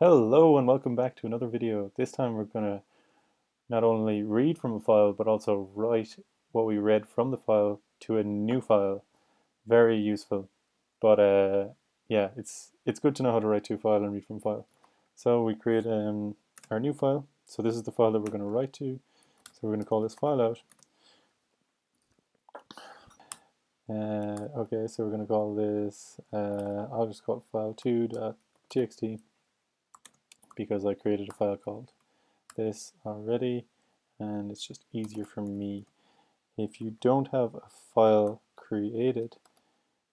Hello and welcome back to another video. This time we're going to not only read from a file but also write what we read from the file to a new file. Very useful. But yeah, it's good to know how to write to a file and read from a file. So we create our new file. So this is the file that we're going to write to. So we're going to call this file out. Okay, so we're going to call this, I'll just call it file2.txt because I created a file called this already and it's just easier for me. If you don't have a file created,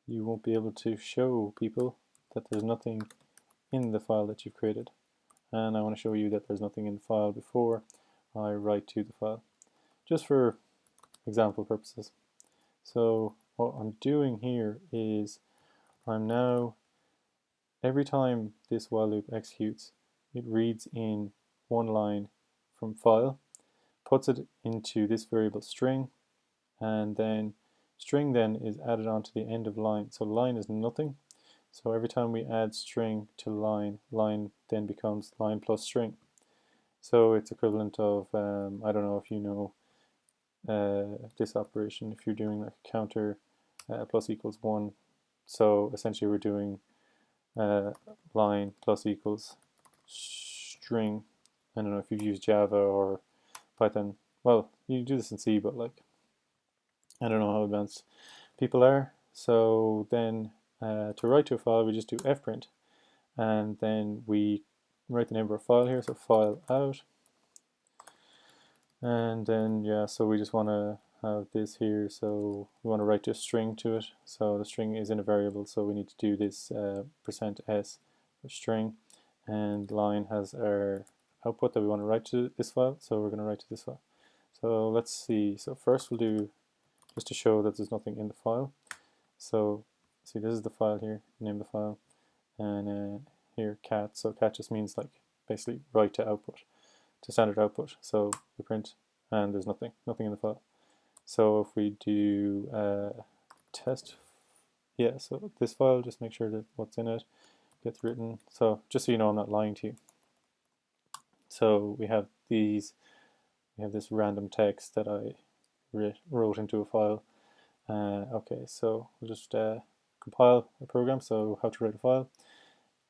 you won't be able to show people that there's nothing in the file that you've created. And I want to show you that there's nothing in the file before I write to the file, just for example purposes. So what I'm doing here is I'm now, every time this while loop executes, it reads in one line from file, puts it into this variable string, and then string then is added onto the end of line. So line is nothing. So every time we add string to line, line then becomes line plus string. So it's equivalent of, I don't know if you know this operation, if you're doing like a counter plus equals 1. So essentially we're doing line plus equals string. I don't know if you've used Java or Python. Well, you do this in C, but like, I don't know how advanced people are. So then to write to a file, we just do fprint, and then we write the name of our file here, so file out. And then, yeah, so we just want to have this here, so we want to write a string to it. So the string is in a variable, so we need to do this %s for string, and line has our output that we want to write to this file, so we're going to write to this file. So let's see, so first we'll do, just to show that there's nothing in the file. So see, this is the file here, name the file, and here cat. So cat just means like basically write to output, to standard output. So we print, and there's nothing in the file. So if we do test, yeah, so this file, just make sure that what's in it gets written. So just so you know, I'm not lying to you. So we have these, we have this random text that I wrote into a file. Okay, so we'll just compile a program, so how to write a file,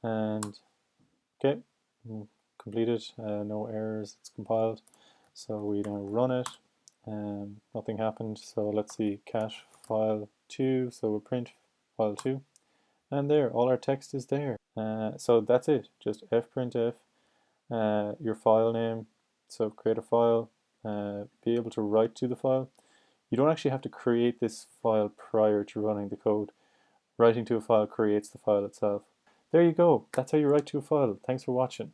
and okay, completed, no errors, it's compiled. So we now run it, and nothing happened. So let's see, cat file2, so we'll print file2, and there, all our text is there. So that's it, just fprintf, your file name, so create a file, be able to write to the file. You don't actually have to create this file prior to running the code. Writing to a file creates the file itself. There you go. That's how you write to a file. Thanks for watching.